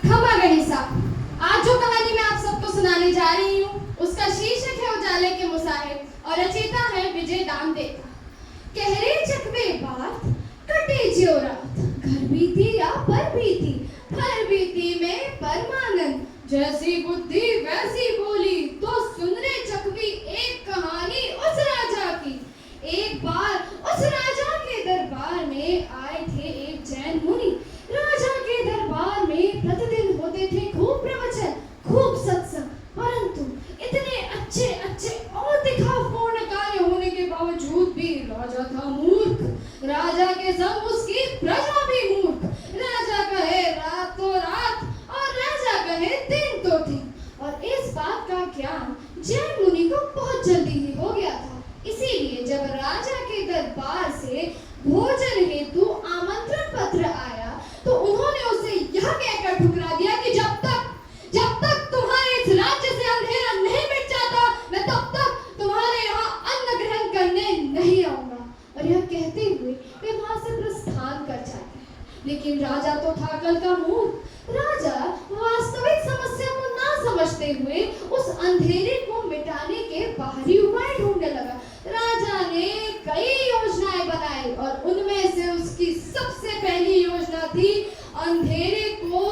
खमा गणिसा। आज जो कहानी मैं आप सबको सुनाने जा रही हूँ उसका शीर्षक है उजाले के मुसाहिब और रचयिता है विजय दामदेव। कहरे चकवे बात कटे ज्यों रात, घर बीती या पर बीती, पर बीती में परमानंद, जैसी बुद्धि वैसी बोली, तो सुन रे चकवी एक कहानी उस राजा की। एक बार उस राजा के दरबार में आए थे एक जैन मुनि। राजा के दरबार में प्रतिदिन होते थे खूब प्रवचन, खूब सत्संग, परंतु इतने अच्छे अच्छे और दिखावपूर्ण कार्य होने के बावजूद भी राजा था मूर्ख। राजा के संग उसकी प्रजा भी मूर्ख। राजा कहे रात तो रात और राजा कहे दिन तो दिन। और इस बात का ज्ञान जैन मुनि को बहुत जल्दी ही हो गया था। इसीलिए जब राजा के दरबार से भोजन हेतु आमंत्रण पत्र आया तो उन्होंने उसे यह कहकर ठुकरा दिया कि जब तक तुम्हारे इस राज्य से अंधेरा नहीं मिट जाता, मैं तब तक तुम्हारे यहाँ अन्न ग्रहण करने नहीं आऊंगा। और यह कहते हुए वे वहां से प्रस्थान कर जाते हैं। लेकिन राजा तो था अकल का मूर्ख। राजा वास्तविक समस्या को ना समझते हुए उस अंधेरे को मिटाने के बाहरी उपाय ढूंढने लगा। राजा ने कई योजनाएं बनाई और उनमें से उसकी सबसे पहली योजना थी अंधेरे को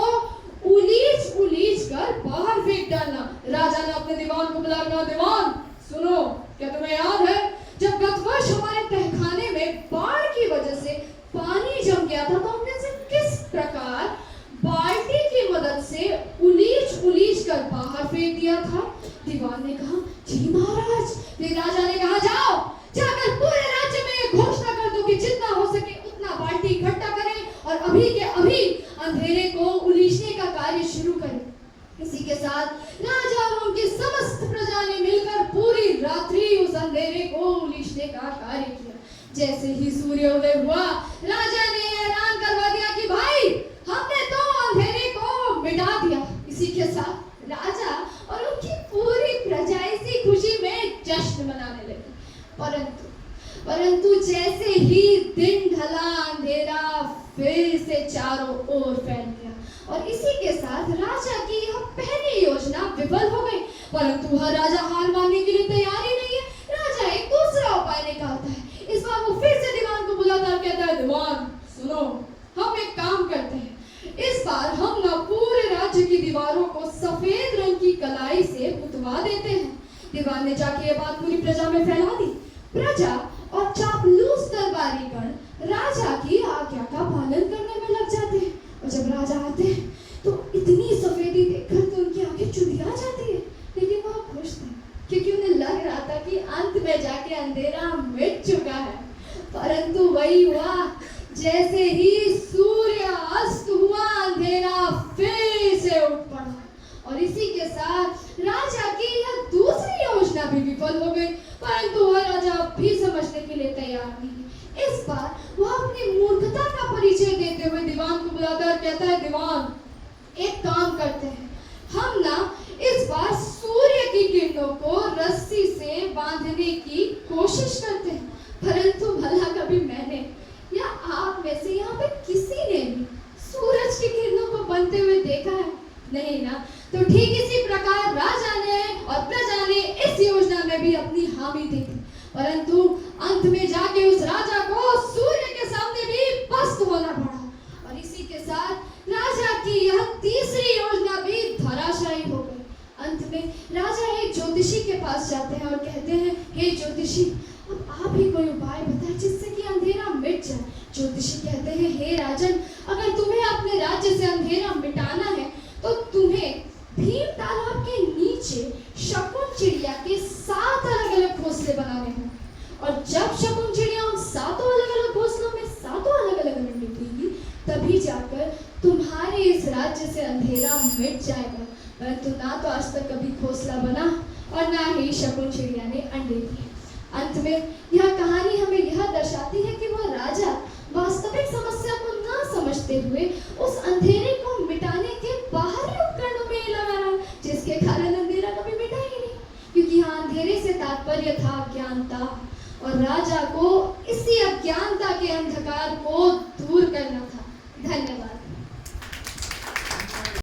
उलीच उलीच कर बाहर फेंक डालना। राजा ने अपने दीवान को बुलाकर कहा, दीवान सुनो, क्या तुम्हें याद है जब गत वर्ष हमारे तहखाने में बाढ़ की वजह से पानी जम गया था तो हमने इसे किस प्रकार बाल्टी की मदद से उलीच उलीच कर बाहर फेंक दिया था? दीवान ने कहा, जी महाराज। फिर राजा ने कहा, जाकर पूरे राज्य में घोषणा कर दो कि जितना हो सके उतना बाल्टी इकट्ठा करें और अभी के अभी अंधेरे को उलीचने का कार्य शुरू करें। इसी के साथ राजा और उनकी समस्त प्रजा ने मिलकर पूरी रात्रि उस अंधेरे को उलीचने का कार्य किया। जैसे ही सूर्योदय हुआ, राजा ने ऐलान करवा दिया कि भाई, हमने तो अंधेरे को मिटा दिया। इसी के साथ राजा और उनकी पूरी प्रजा इसी खुशी में जश्न मनाने लगी। परंतु जैसे ही दिन ढला, अंधेरा फिर से चारों ओर फैल गया और इसी के साथ राजा की यह पहली योजना विफल हो गई। परंतु वह राजा हार मानने के लिए तैयार ही नहीं है। राजा एक दूसरा उपाय निकालता है। इस बार वो फिर से दीवान को बुलाता और कहता है, दीवान सुनो, हम एक काम करते हैं। इस बार हम ना पूरे राज्य की दीवारों को सफेद रंग की कलाई से पुतवा देते हैं। दीवान ने जाके ये बात पूरी प्रजा में फैला दी। प्रजा और चापलूस दरबारीगण राजा की आज्ञा का पालन करने में लग जाते हैं। और जब राजा आते हैं तो इतनी सफेदी देखकर तो उनकी आंखें चुंधिया जाती है। लेकिन वह खुश थे क्योंकि उन्हें लग रहा था कि अंत में जाके अंधेरा मिट चुका है। परंतु वही हुआ, जैसे ही सूर्य अस्त हुआ, अंधेरा फिर से उठ पड़ा और इसी के साथ राजा की यह दूसरी योजना भी विफल हो गई। परंतु वह राजा भी समझने के लिए तैयार नहीं। इस बार वह अपनी मूर्खता का परिचय देते हुए दीवान को बुलाता है और कहता है, दीवान एक काम करते हैं, हम ना इस बार सूर्य की किरणों को रस्सी से बांधने की कोशिश करते हैं। परंतु भला कभी मैंने या आप में से यहाँ पे किसी ने भी सूरज की किरणों को बनते हुए देखा है? नहीं ना। तो ठीक इसी प्रकार राजा ने और प्रजा ने इस योजना में भी अपनी हामी दी थी। परंतु अंत में जाके उस राजा को सूर्य के सामने भी पस्त होना पड़ा और इसी के साथ राजा की यह तीसरी योजना भी धराशायी हो गई। अंत में राजा एक ज्योतिषी के पास जाते हैं और कहते हैं, हे ज्योतिषी, अब आप ही कोई उपाय बताएं जिससे कि अंधेरा मिट जाए। ज्योतिषी कहते हैं, हे राजन, अगर तुम्हें अपने राज्य से अंधेरा मिटाना है तो तुम्हें भीम तालाब के नीचे शकुन चिड़िया के 7 अलग-अलग घोंसले बनाने हैं और जब शकुन चिड़िया उन 7 अलग-अलग घोंसलों में 7 अलग-अलग अंडे देगी तभी जाकर तुम्हारे इस राज्य से अंधेरा मिट जाएगा। परंतु ना तो आज तक कभी घोंसला बना और ना ही शकुन चिड़िया ने अंडे दिए। अंत में यह कहानी हमें यह दर्शाती है कि वह राजा वास्तविक समस्या को ना समझते हुए उस अंधेरे को मिटाने के बाहरी उपकरणों में लगा रहा, जिसके कारण अंधेरा कभी मिटा ही नहीं। क्योंकि यहाँ अंधेरे से तात्पर्य था ज्ञानता और राजा को